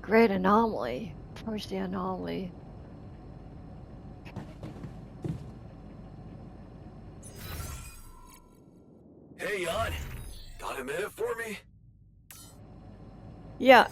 Great anomaly. Approach the anomaly. Hey, Jan. Got a minute for me? Yeah.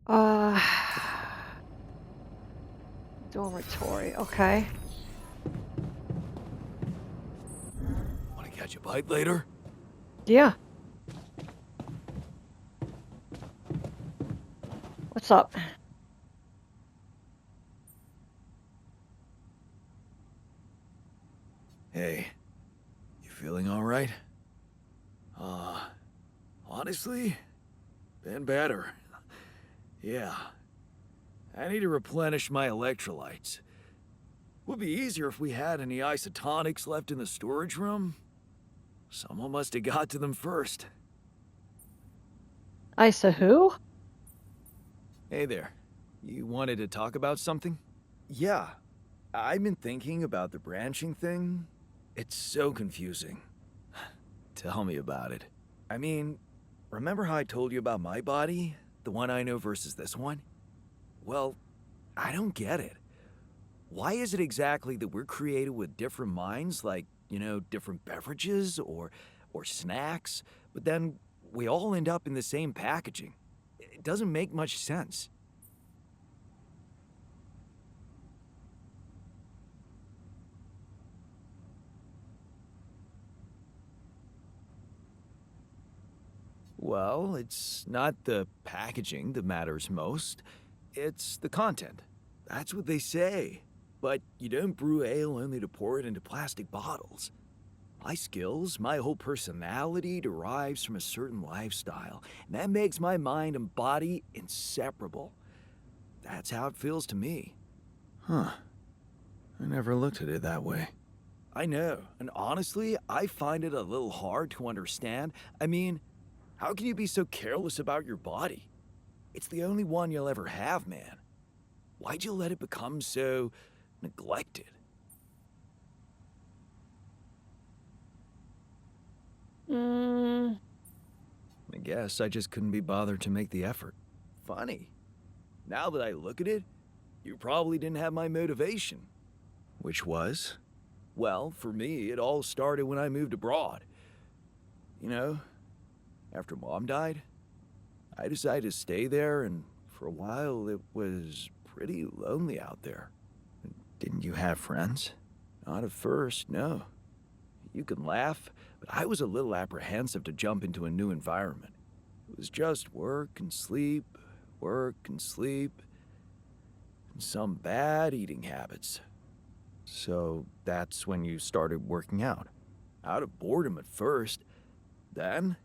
Uh, dormitory. Okay. Want to catch a bite later? Yeah. What's up? Hey, you feeling all right? Honestly, been better. Yeah. I need to replenish my electrolytes. Would be easier if we had any isotonics left in the storage room. Someone must have got to them first. Isa who? Hey there. You wanted to talk about something? Yeah. I've been thinking about the branching thing. It's so confusing. Tell me about it. I mean, remember how I told you about my body? The one I know versus this one? Well, I don't get it. Why is it exactly that we're created with different minds, like, different beverages or snacks, but then we all end up in the same packaging? It doesn't make much sense. Well, it's not the packaging that matters most. It's the content. That's what they say. But you don't brew ale only to pour it into plastic bottles. My skills, my whole personality derives from a certain lifestyle, and that makes my mind and body inseparable. That's how it feels to me. Huh. I never looked at it that way. I know, and honestly, I find it a little hard to understand. I mean, how can you be so careless about your body? It's the only one you'll ever have, man. Why'd you let it become so neglected? Mm, I guess I just couldn't be bothered to make the effort. Funny. Now that I look at it, you probably didn't have my motivation. Which was? Well, for me, it all started when I moved abroad. You know, after Mom died, I decided to stay there, and for a while it was pretty lonely out there. Didn't you have friends? Not at first, no. You can laugh, but I was a little apprehensive to jump into a new environment. It was just work and sleep, and some bad eating habits. So that's when you started working out. Out of boredom at first, then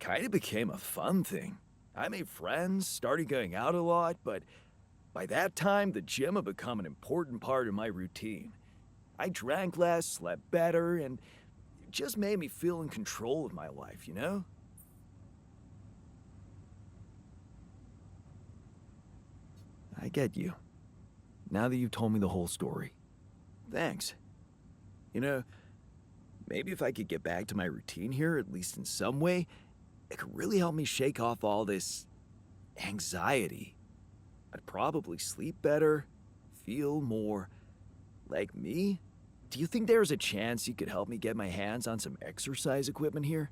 kind of became a fun thing. I made friends, started going out a lot, but by that time, the gym had become an important part of my routine. I drank less, slept better, and it just made me feel in control of my life, you know? I get you. Now that you've told me the whole story. Thanks. You know, maybe if I could get back to my routine here, at least in some way, it could really help me shake off all this anxiety. I'd probably sleep better, feel more like me. Do you think there's a chance you could help me get my hands on some exercise equipment here?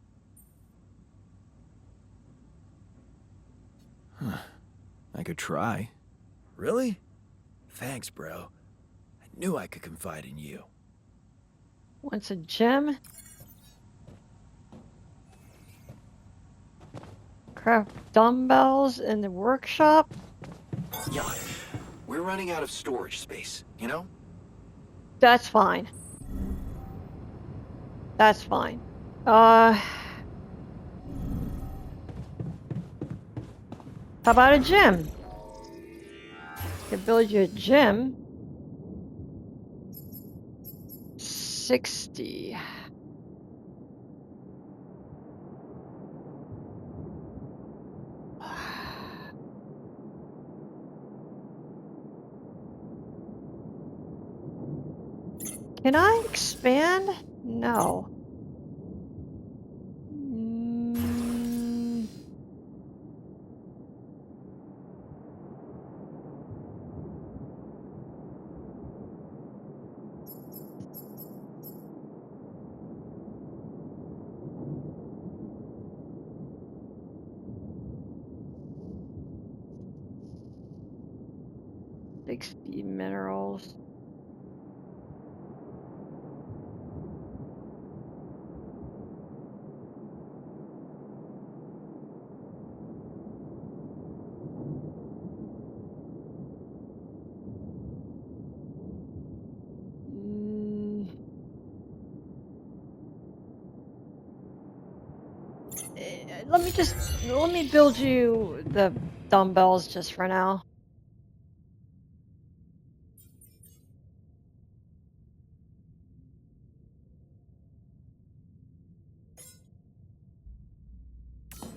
Huh. I could try. Really? Thanks, bro. I knew I could confide in you. wants a gym? Craft dumbbells in the workshop? Yeah, we're running out of storage space, you know? That's fine. That's fine. How about a gym? Could build you a gym. 60. Can I expand? No. Mm, $60 minerals. Mm, let me build you the dumbbells just for now.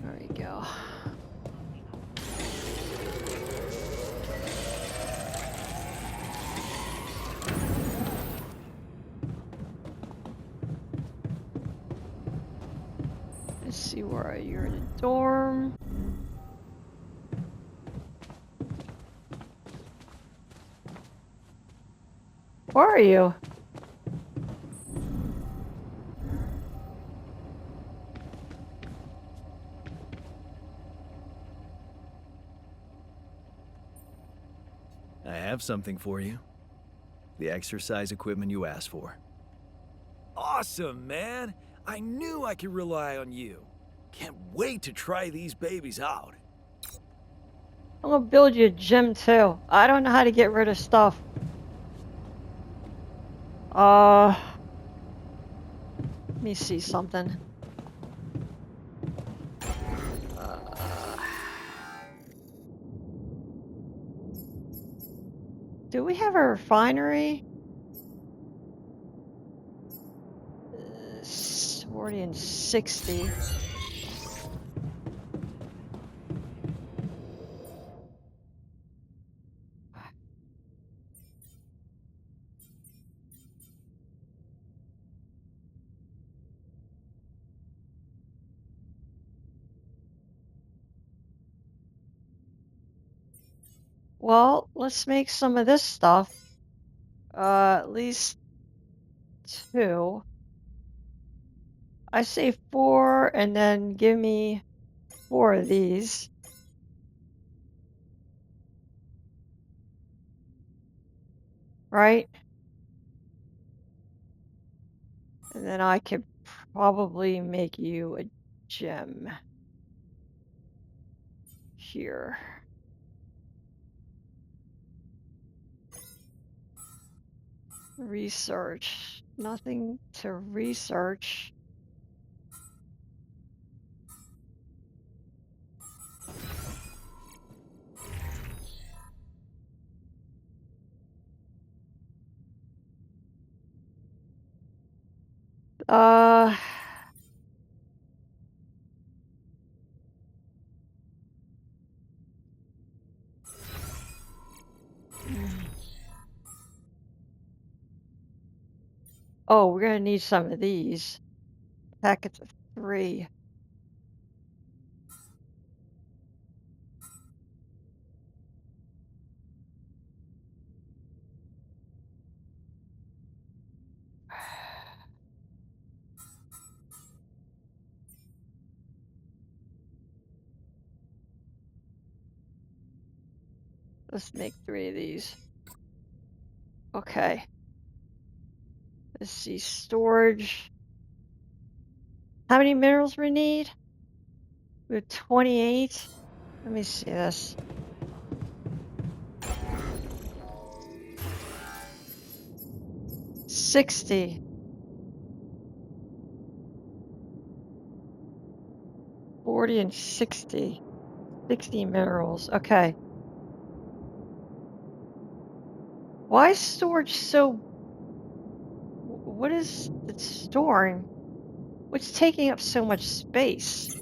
There we go. Let's see where you're in a dorm. Where are you? I have something for you. The exercise equipment you asked for. Awesome, man! I knew I could rely on you. Can't wait to try these babies out. I'm gonna build you a gym too. I don't know how to get rid of stuff. Let me see something. Do we have a refinery? 40 and 60. Well, let's make some of this stuff. At least 2. I say 4, and then give me 4 of these. Right? And then I could probably make you a gem. Here. Research. Nothing to research. Uh... Oh, we're gonna need some of these. Packets of 3. Let's make 3 of these. Okay. Let's see, storage. How many minerals we need? We have 28. Let me see this. $60. 40 and 60. 60 minerals. Okay. Why is storage so... what is it storing? What's taking up so much space?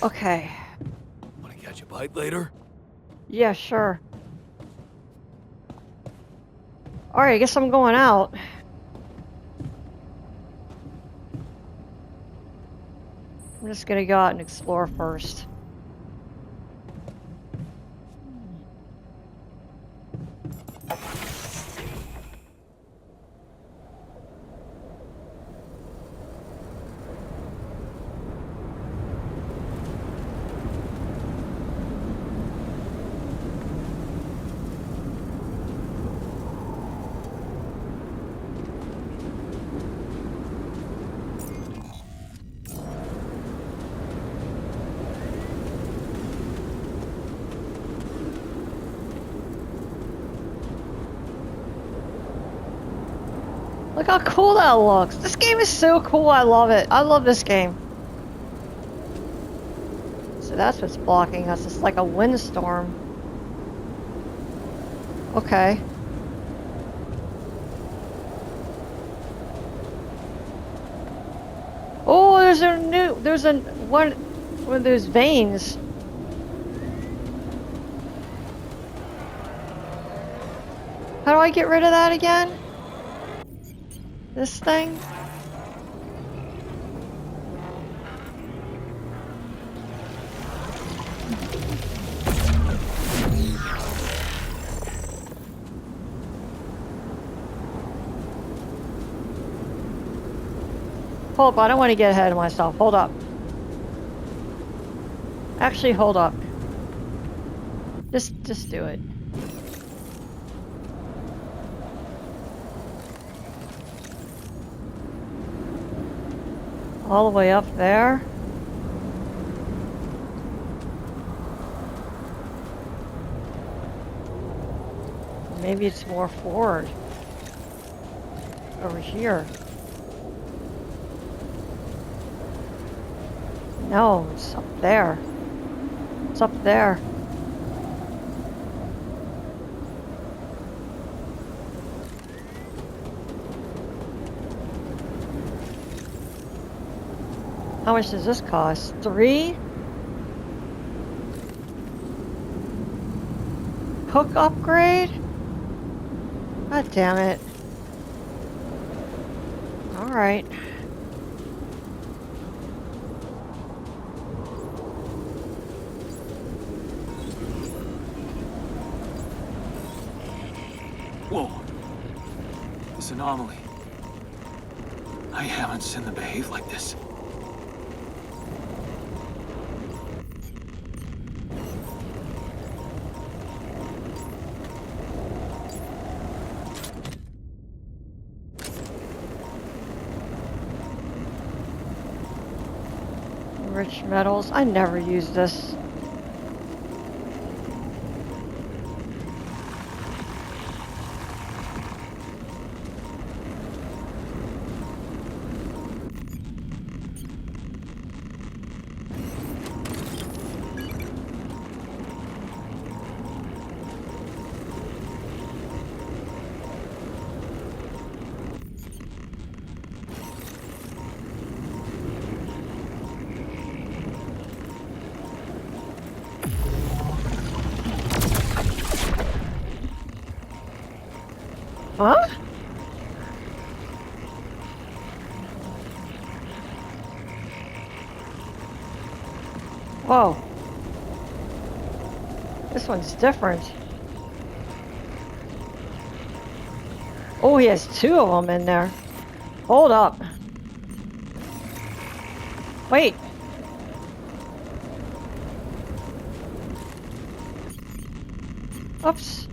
Okay. Want to catch a bite later? Yeah, sure. Alright, I guess I'm going out. I'm just gonna go out and explore first. Look how cool that looks. This game is so cool. I love it. I love this game. So that's what's blocking us. It's like a windstorm. Okay. Oh, there's one of those veins. How do I get rid of that again? This thing? Hold up, I don't want to get ahead of myself. Hold up. Actually, hold up. Just do it. All the way up there. Maybe it's more forward. Over here. No, it's up there. It's up there. How much does this cost? 3? Hook upgrade? God damn it. Alright. Whoa. This anomaly. I haven't seen them behave like this. Rich metals. I never use this. Huh? Whoa. This one's different. Oh, he has 2 of them in there. Hold up. Wait. Oops.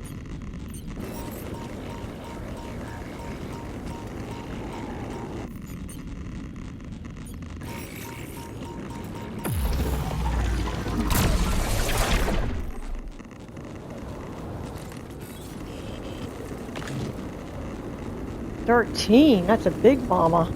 13. That's a big mama.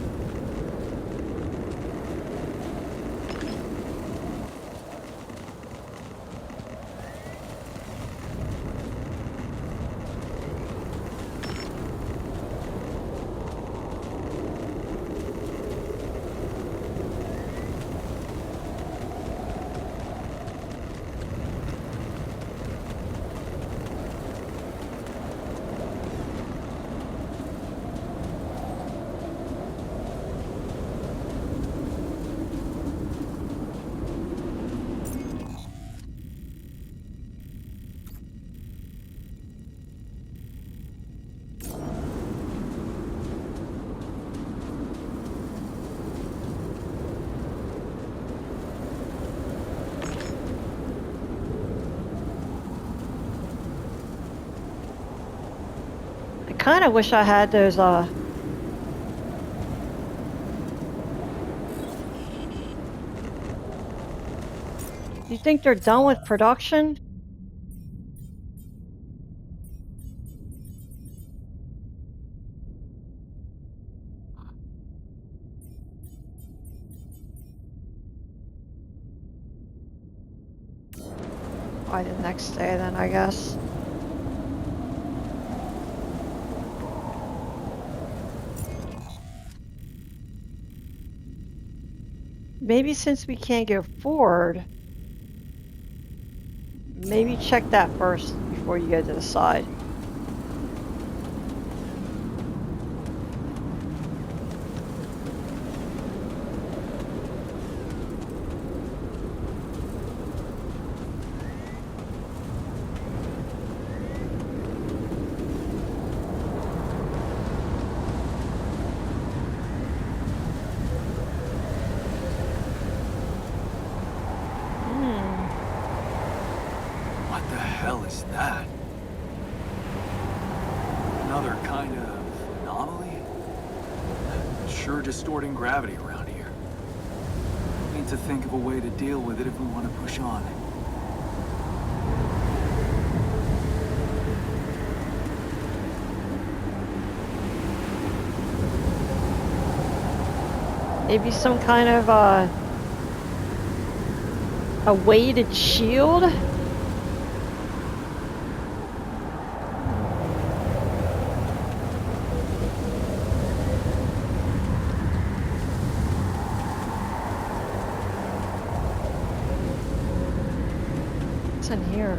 I kind of wish I had those, Do you think they're done with production? By the next day then, I guess. Maybe since we can't go forward, maybe check that first before you go to the side. What the hell is that? Another kind of anomaly? Sure distorting gravity around here. Need to think of a way to deal with it if we want to push on. Maybe some kind of a weighted shield? What's in here?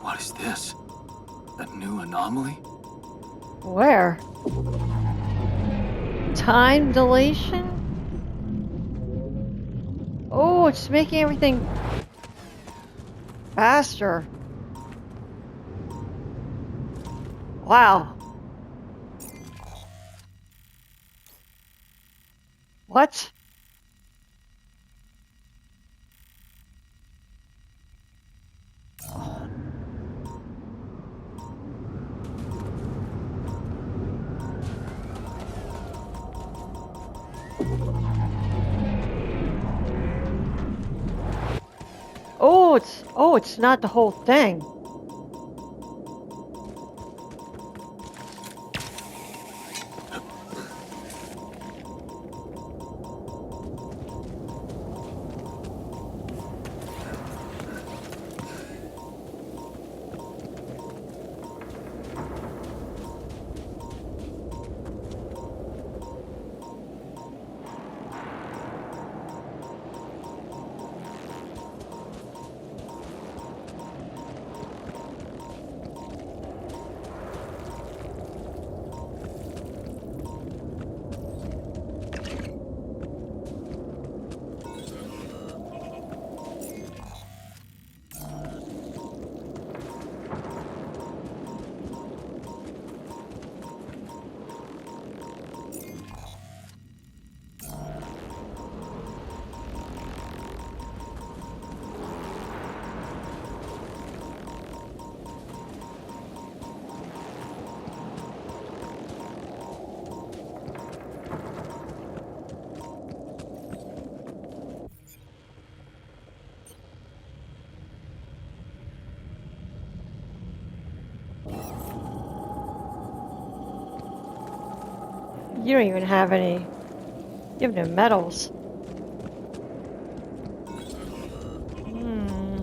What is this? A new anomaly? Where? Time dilation? Oh, it's making everything faster. Wow. What? Oh, it's not the whole thing. You don't even have any. You have no medals. Hmm.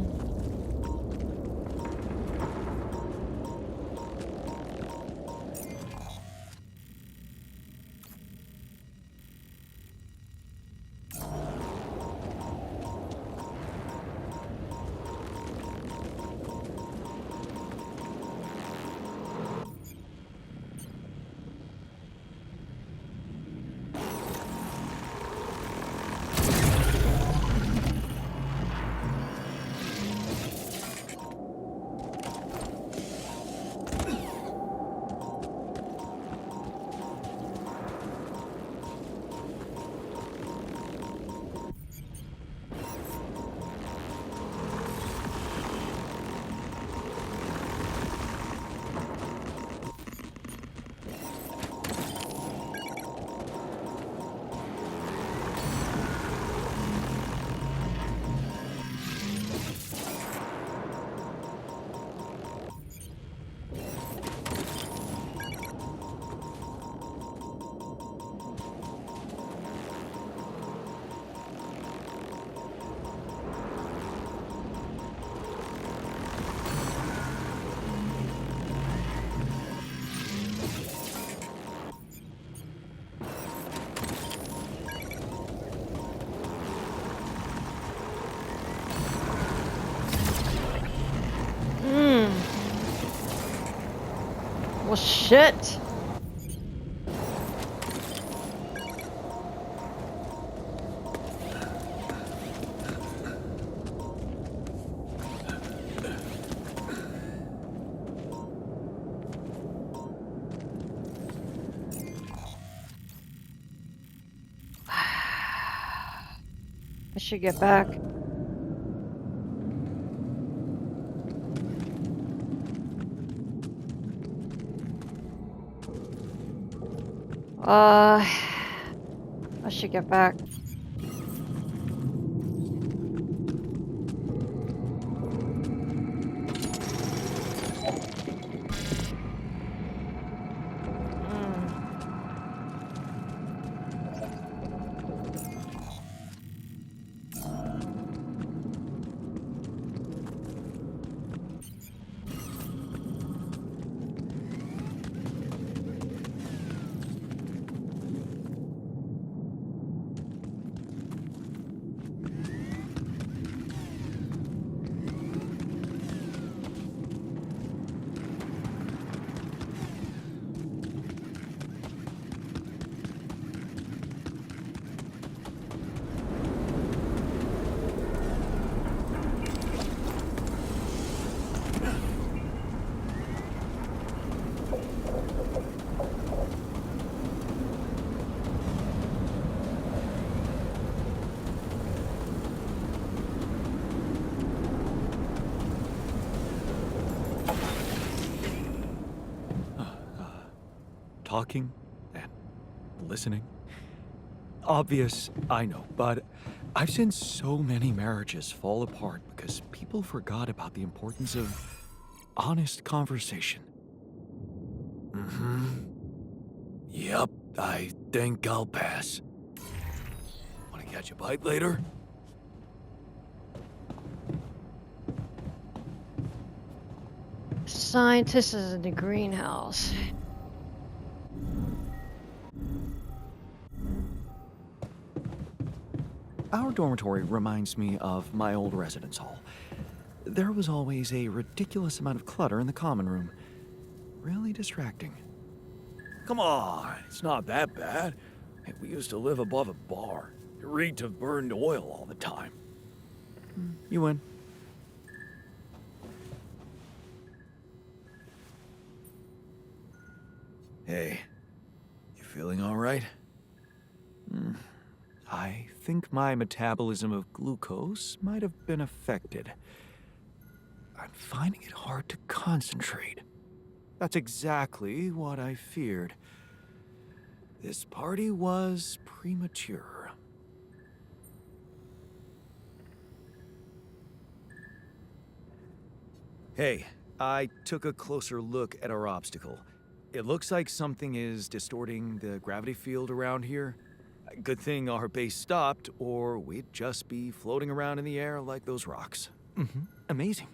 Hmm. Well, shit. I should get back. I should get back. Hmm. Talking and listening. Obvious, I know, but I've seen so many marriages fall apart because people forgot about the importance of honest conversation. Mm-hmm. Yep, I think I'll pass. Wanna catch a bite later? Scientist is in the greenhouse. Our dormitory reminds me of my old residence hall. There was always a ridiculous amount of clutter in the common room. Really distracting. Come on, it's not that bad. Hey, we used to live above a bar. It reeked of burned oil all the time. You win. Hey, you feeling all right? I think my metabolism of glucose might have been affected. I'm finding it hard to concentrate. That's exactly what I feared. This party was premature. Hey, I took a closer look at our obstacle. It looks like something is distorting the gravity field around here. Good thing our base stopped, or we'd just be floating around in the air like those rocks. Amazing.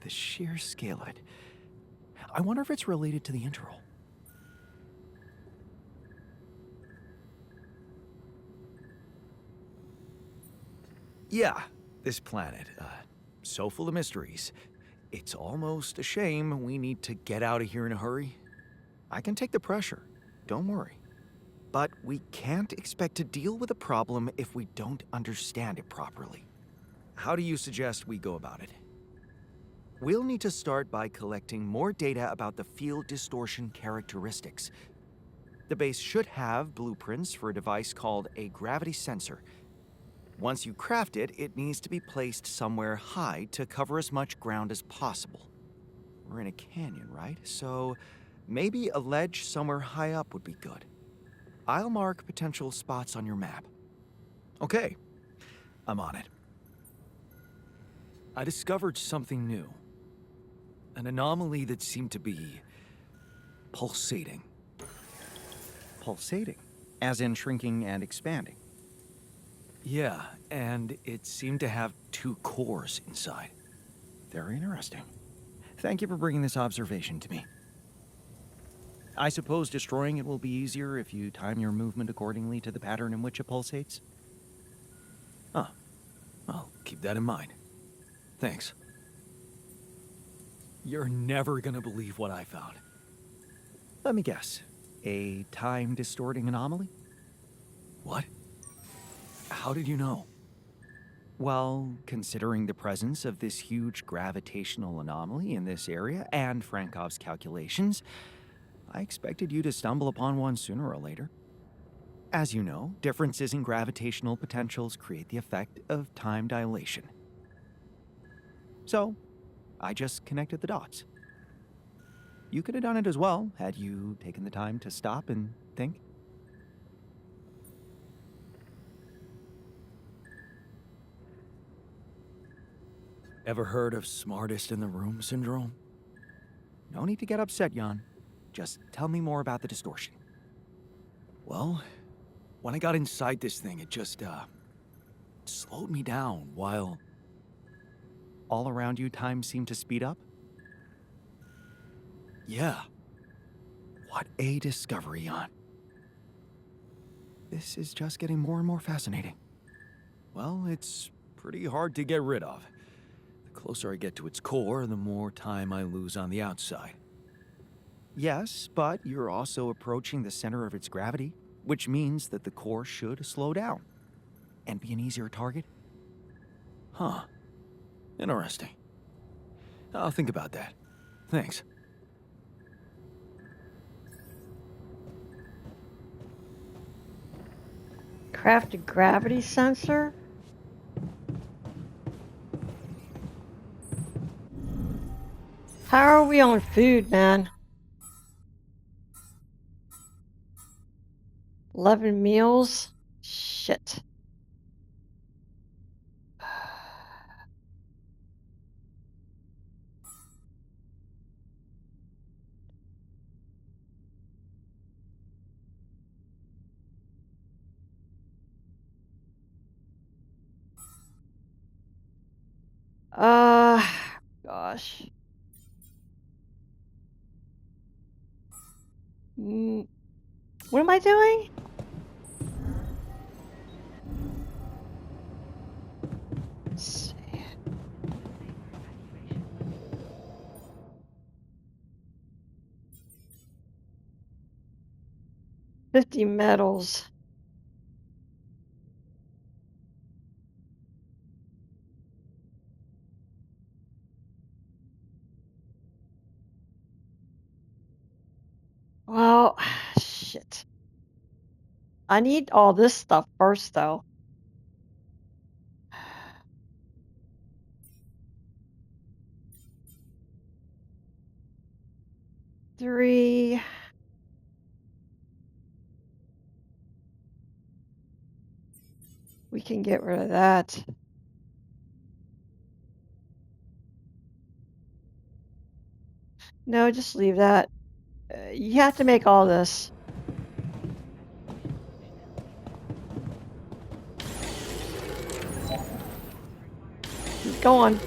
The sheer scale of it. I wonder if it's related to the interval. Yeah, this planet, so full of mysteries. It's almost a shame we need to get out of here in a hurry. I can take the pressure, don't worry. But we can't expect to deal with a problem if we don't understand it properly. How do you suggest we go about it? We'll need to start by collecting more data about the field distortion characteristics. The base should have blueprints for a device called a gravity sensor. Once you craft it, it needs to be placed somewhere high to cover as much ground as possible. We're in a canyon, right? So maybe a ledge somewhere high up would be good. I'll mark potential spots on your map. Okay, I'm on it. I discovered something new. An anomaly that seemed to be pulsating. Pulsating? As in shrinking and expanding? Yeah, and it seemed to have two cores inside. Very interesting. Thank you for bringing this observation to me. I suppose destroying it will be easier if you time your movement accordingly to the pattern in which it pulsates? Ah, I'll keep that in mind. Thanks. You're never gonna believe what I found. Let me guess. A time-distorting anomaly? What? How did you know? Well, considering the presence of this huge gravitational anomaly in this area and Frankov's calculations, I expected you to stumble upon one sooner or later. As you know, differences in gravitational potentials create the effect of time dilation. So, I just connected the dots. You could have done it as well, had you taken the time to stop and think. Ever heard of smartest in the room syndrome? No need to get upset, Jan. Just tell me more about the distortion. Well, when I got inside this thing, it just, slowed me down while... All around you, time seemed to speed up? Yeah. What a discovery, Jan. This is just getting more and more fascinating. Well, it's pretty hard to get rid of. The closer I get to its core, the more time I lose on the outside. Yes, but you're also approaching the center of its gravity, which means that the core should slow down and be an easier target. Huh. Interesting. I'll think about that. Thanks. Craft a gravity sensor? How are we on food, man? 11 meals? Shit. Gosh. What am I doing? Let's see. $50 metals. Well, shit. I need all this stuff first, though. Three. We can get rid of that. No, just leave that. You have to make all this. Keep going.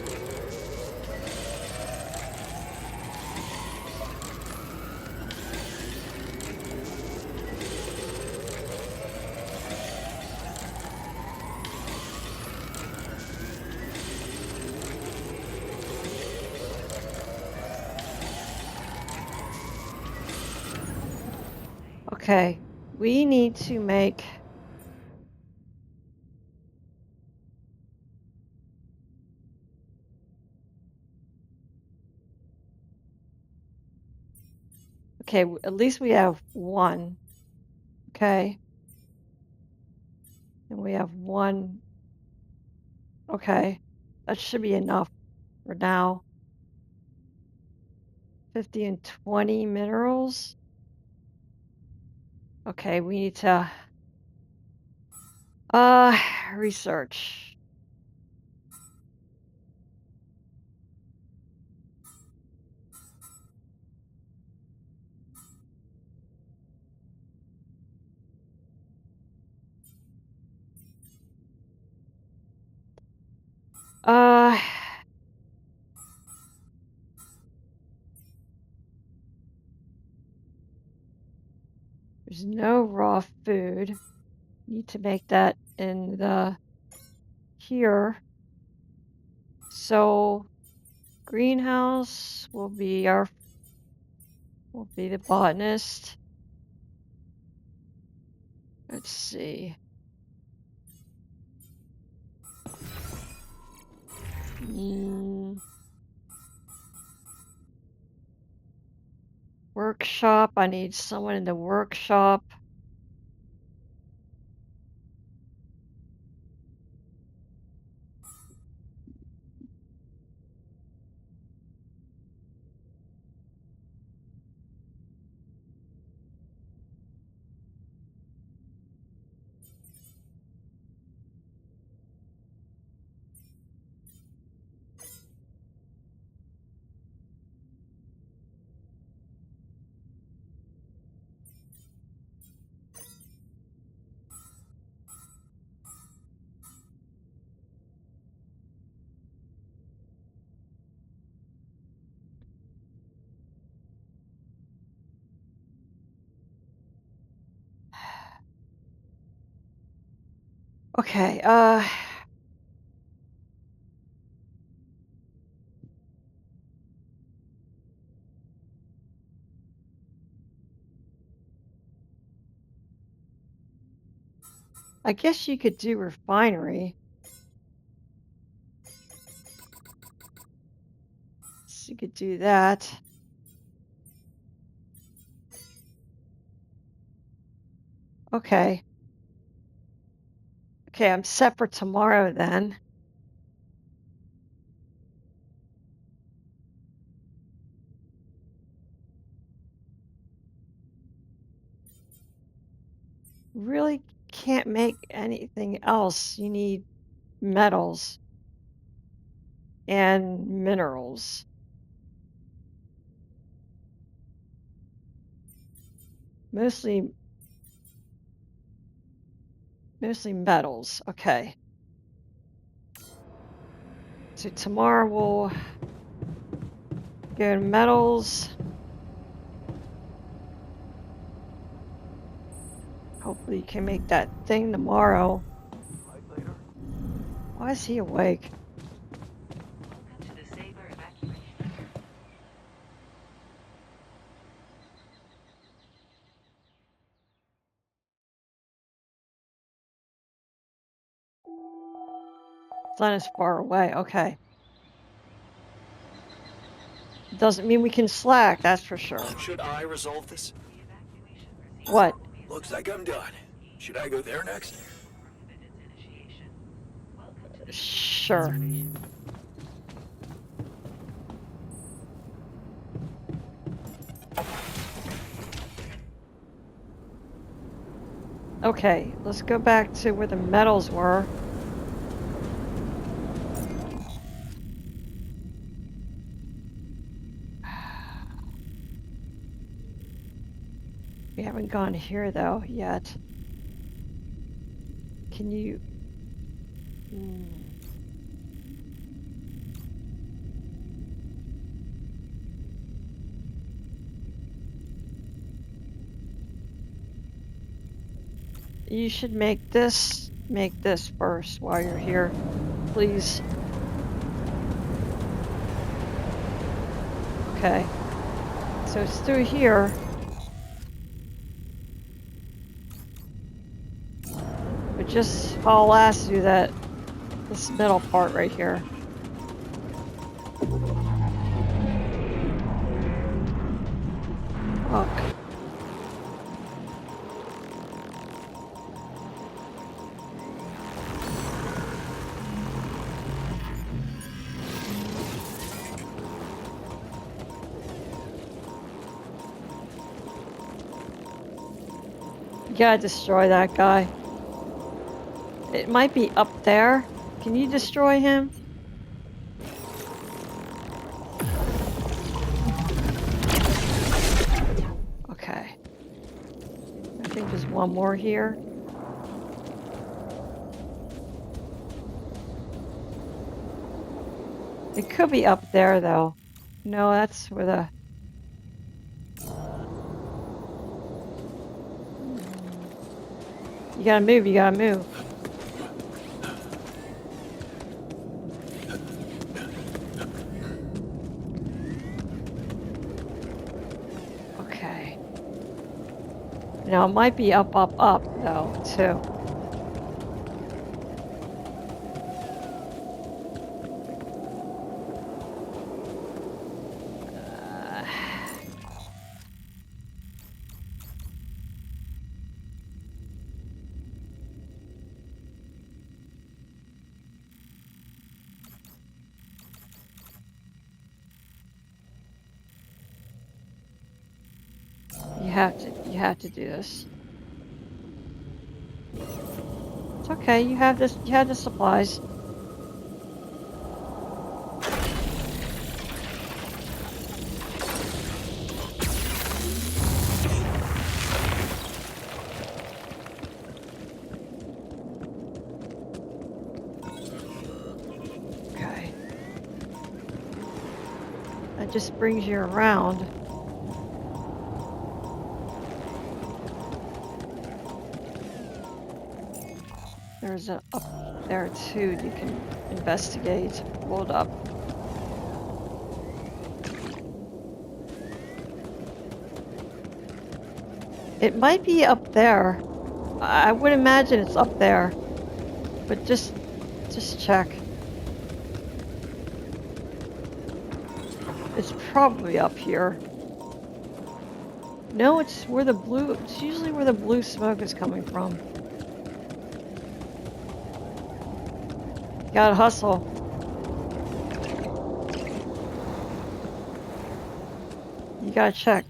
Okay, we need to make okay, at least we have one. Okay. And we have one. Okay. That should be enough for now. 50 and 20 minerals. Okay, we need to research. There's no raw food. Need to make that in the here. So greenhouse will be the botanist. Let's see. Workshop. I need someone in the workshop. Okay, I guess you could do refinery. So you could do that. Okay. Okay, I'm set for tomorrow then. Really can't make anything else. You need metals and minerals. Mostly metals. Okay. So tomorrow we'll go to metals. Hopefully you can make that thing tomorrow. Why is he awake? Sun is far away. Okay. Doesn't mean we can slack, that's for sure. Should I resolve this? What? Looks like I'm done. Should I go there next? Sure. Okay, let's go back to where the metals were. We haven't gone here though yet. Can you? You should make this first while you're here, please. Okay. So it's through here. But just, I'll ask you that this middle part right here. Look. You gotta destroy that guy. It might be up there. Can you destroy him? Okay. I think there's one more here. It could be up there though. No, that's where the... You gotta move, you gotta move. Okay. Now it might be up though, too. You have to do this. It's okay, you have this, you have the supplies. Okay. That just brings you around. There's a up there too you can investigate. Hold up. It might be up there. I would imagine it's up there. But just check. It's probably up here. No, it's where the blue, it's usually where the blue smoke is coming from. Gotta hustle. You gotta check.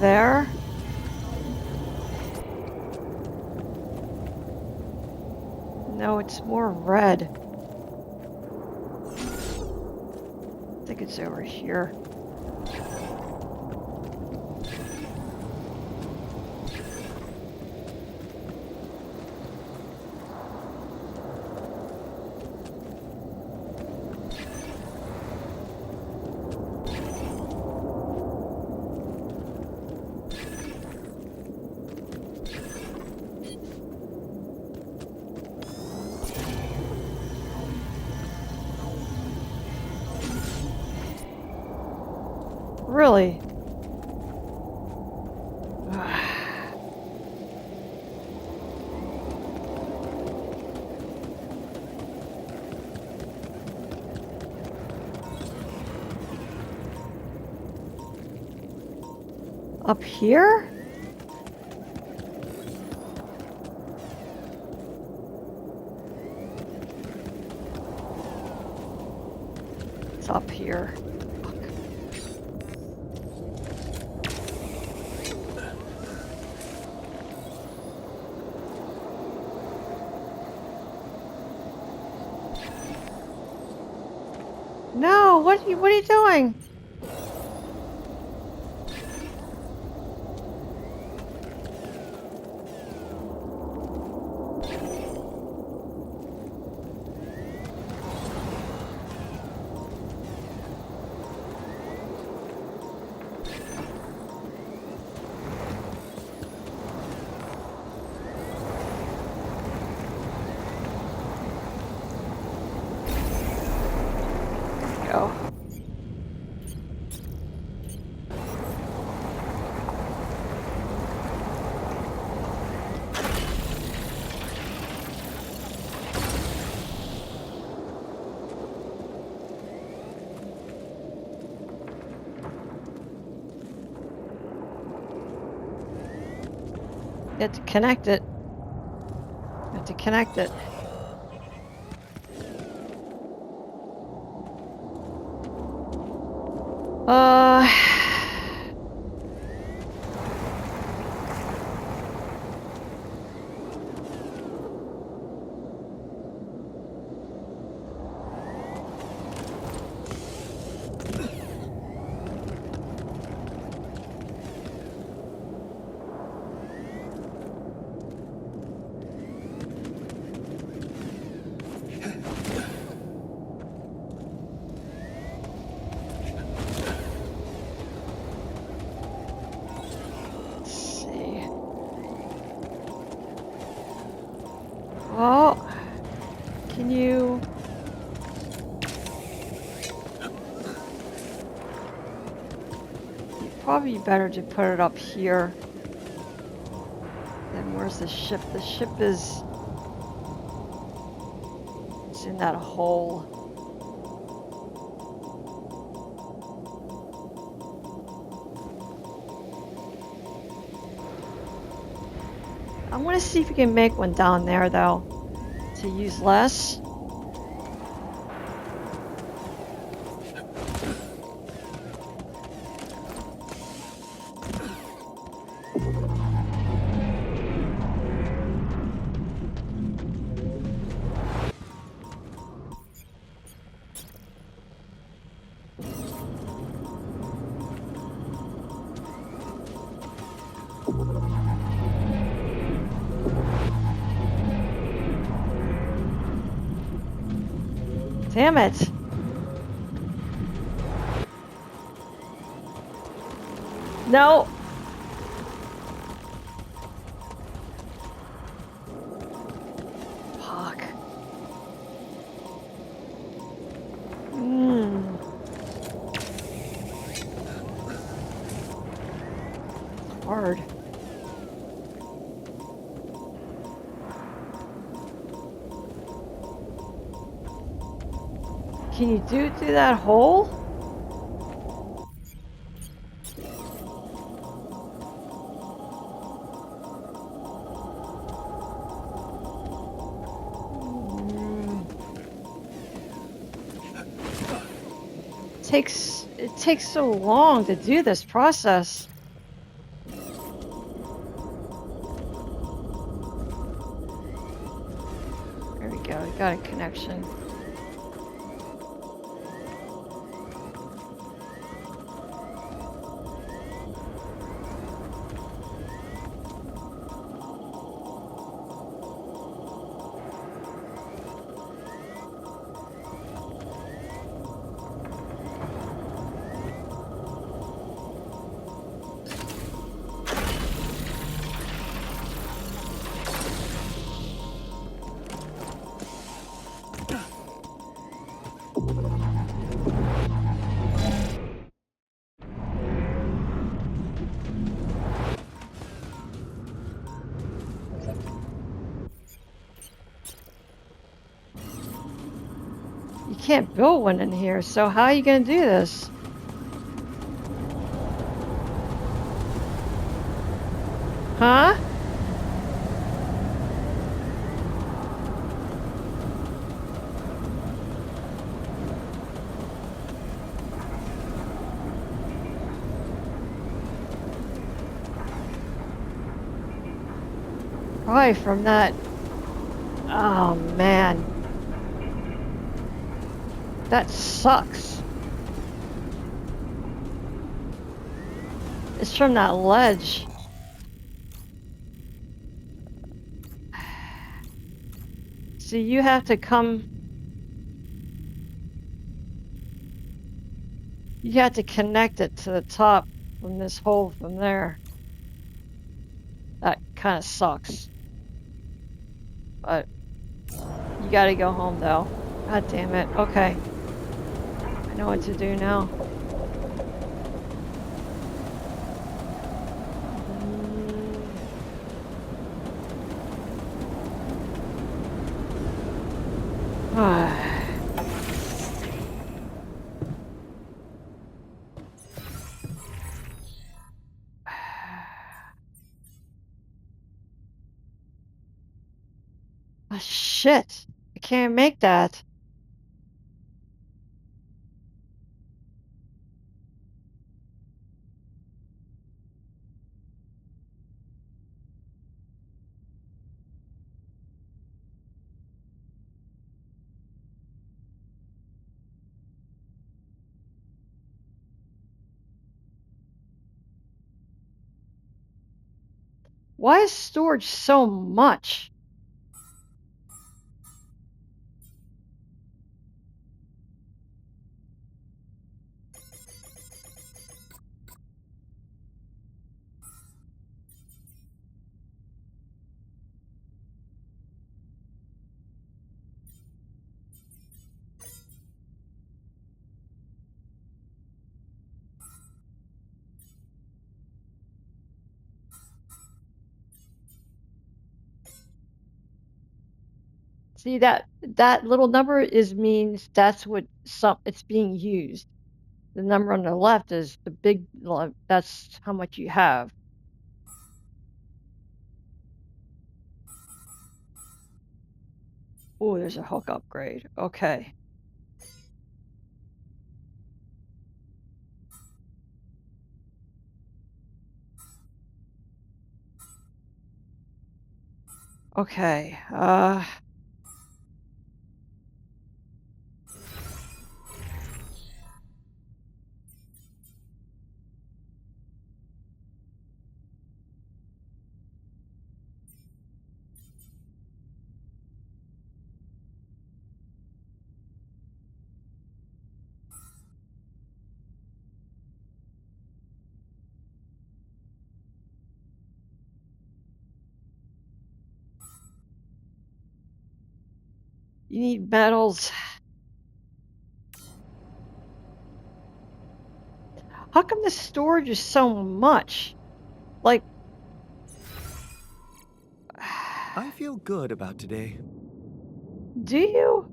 There. No, it's more red. I think it's over here. Really? Up here? here. No, what are you doing? Go. You have to connect it. You have to connect it. Well, can you... Probably better to put it up here. Then where's the ship? The ship is... It's in that hole. I want to see if we can make one down there, though, to use less. Damn it. No. Fuck. Hard. Can you do it through that hole? It takes so long to do this process. There we go, we got a connection. You can't build one in here, so how are you gonna do this? Huh? Probably from that. Oh man. That sucks. It's from that ledge. So you have to come. You have to connect it to the top from this hole from there. That kind of sucks. But you gotta go home though. God damn it. Okay. I know what to do now. Oh, shit. I can't make that. Why is storage so much? See that little number means that's what it's being used. The number on the left is the big. That's how much you have. Oh, there's a hook upgrade. Okay. Okay. You need metals. How come the storage is so much? Like, I feel good about today. do you?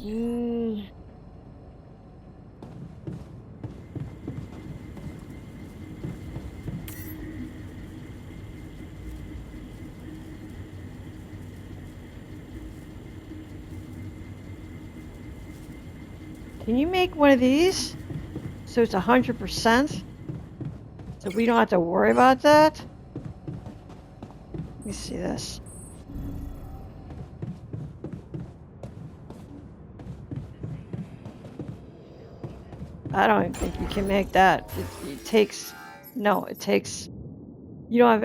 Mm. Can you make one of these? So it's 100%? So we don't have to worry about that? Let me see this. I don't even think you can make that. It takes... No, it takes... You don't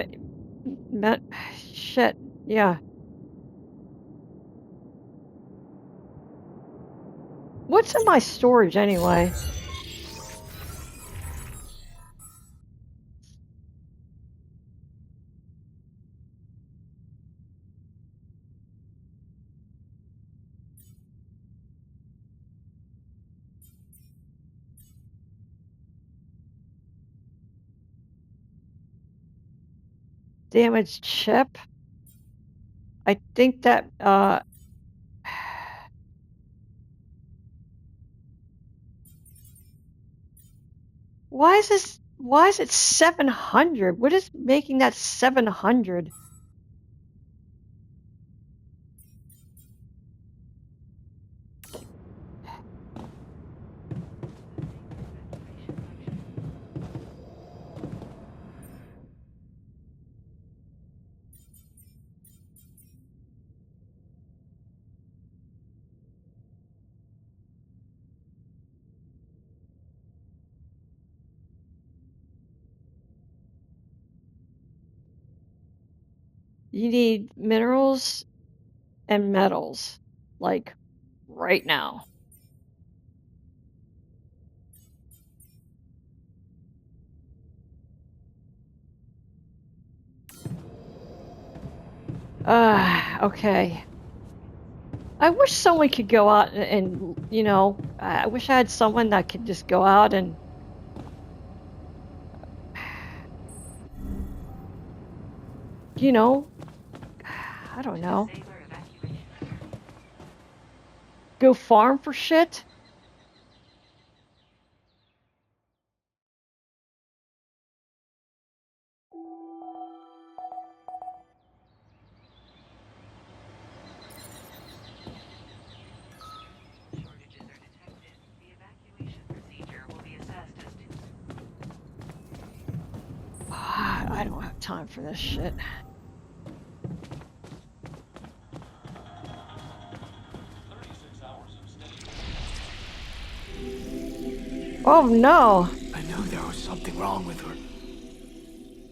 have... Shit. Yeah. What's in my storage anyway? damaged chip. I think that, why is it 700? What is making that 700? You need minerals and metals, like right now. Okay. I wish someone could go out and, you know, I wish I had someone that could just go out and you know, I don't know, go farm for shit. I don't have time for this shit. Oh no! I knew there was something wrong with her.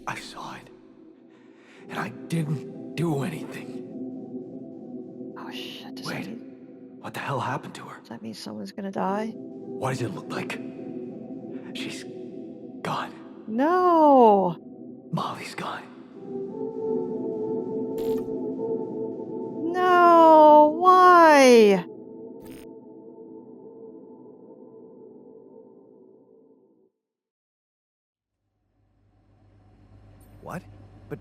I saw it. And I didn't do anything. Oh shit, Wait, what the hell happened to her? does that mean someone's gonna die? What does it look like? She's gone. No! Molly's gone. No! Why? What? But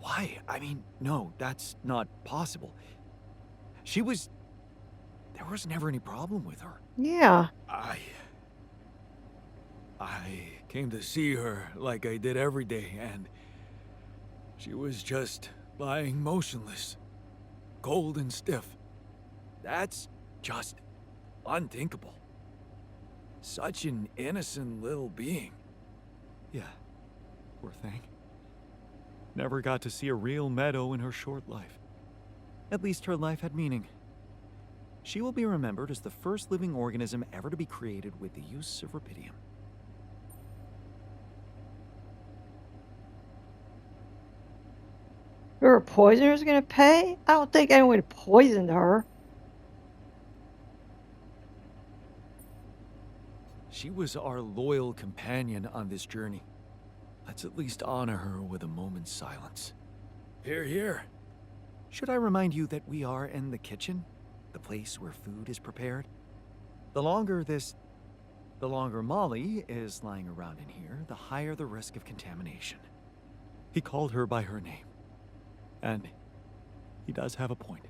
why? I mean, no, that's not possible. There was never any problem with her. Yeah. I came to see her like I did every day, and she was just lying motionless, cold and stiff. That's just unthinkable. Such an innocent little being. Yeah, poor thing. Never got to see a real meadow in her short life. At least her life had meaning. She will be remembered as the first living organism ever to be created with the use of rubidium. Her poisoner's gonna pay? I don't think anyone poisoned her. She was our loyal companion on this journey. Let's at least honor her with a moment's silence. Here, here. Should I remind you that we are in the kitchen? The place where food is prepared? The longer Molly is lying around in here, the higher the risk of contamination. He called her by her name. And he does have a point.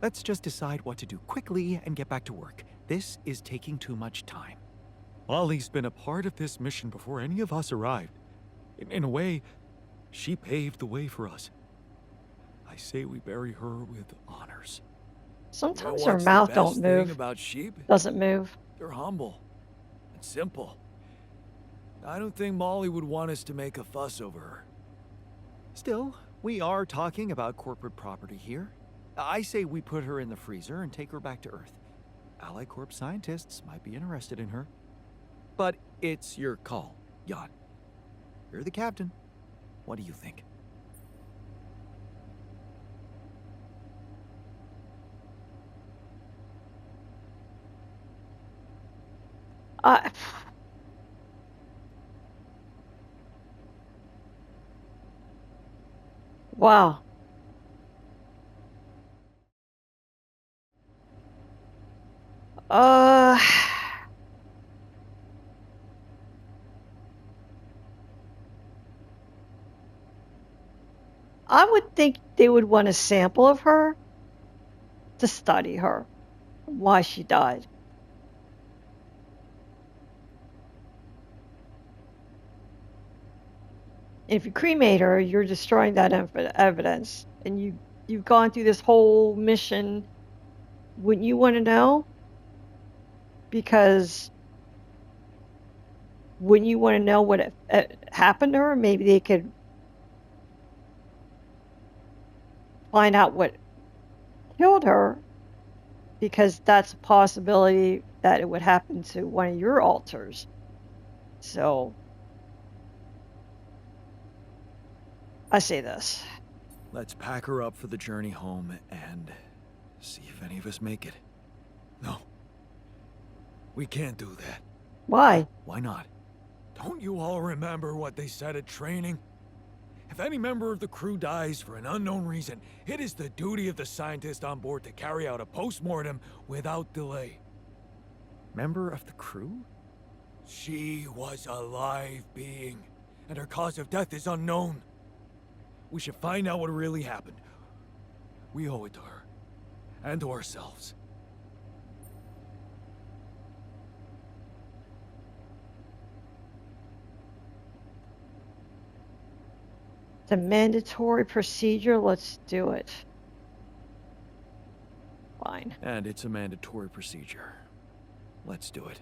Let's just decide what to do quickly and get back to work. This is taking too much time. Molly's been a part of this mission before any of us arrived. In a way, she paved the way for us. I say we bury her with honors. Sometimes You know her what's the mouth best don't thing move. about sheep? Doesn't move. They're humble and simple. I don't think Molly would want us to make a fuss over her. Still, we are talking about corporate property here. I say we put her in the freezer and take her back to Earth. Ally Corp scientists might be interested in her. But it's your call, Jan. You're the captain. What do you think? Uh, wow. Uh, I would think they would want a sample of her to study her, why she died. If you cremate her, you're destroying that evidence, and you've gone through this whole mission. Wouldn't you want to know? Because wouldn't you want to know what happened to her? Maybe they could find out what killed her, because that's a possibility that it would happen to one of your alters. So I say this. Let's pack her up for the journey home and see if any of us make it. No. We can't do that. Why? Why not? Don't you all remember what they said at training? If any member of the crew dies for an unknown reason, it is the duty of the scientist on board to carry out a post-mortem without delay. Member of the crew? She was a live being, and her cause of death is unknown. We should find out what really happened. We owe it to her, and to ourselves. It's a mandatory procedure. Let's do it. Fine. And it's a mandatory procedure. Let's do it.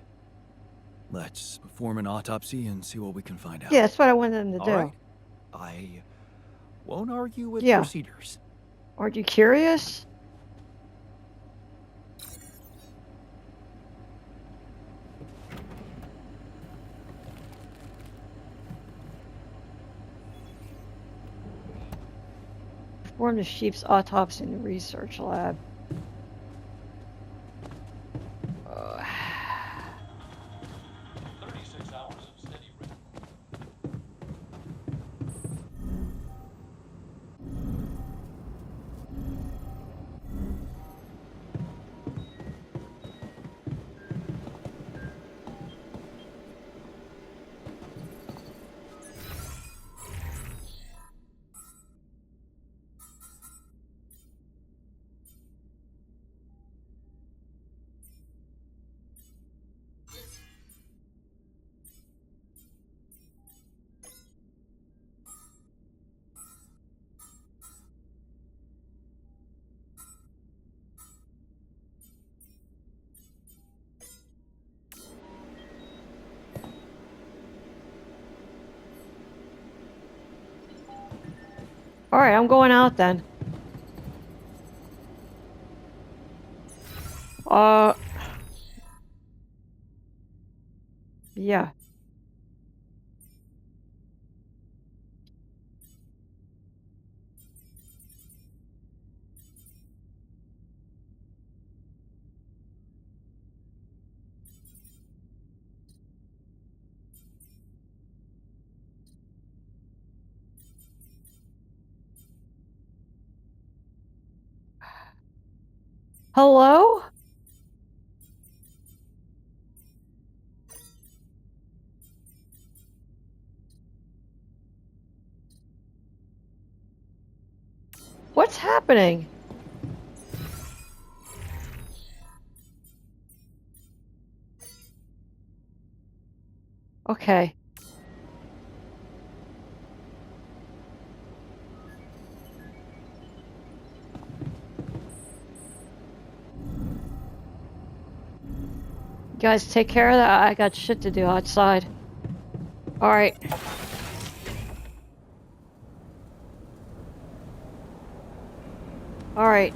Let's perform an autopsy and see what we can find out. Yeah, that's what I wanted them to All do. right. I won't argue with Yeah. procedures. Aren't you curious? Perform the sheep's autopsy in the research lab. Uh, 36 hours of steady rhythm. all right, I'm going out then. Yeah. Hello? What's happening? Okay. You guys take care of that. I got shit to do outside. All right. All right.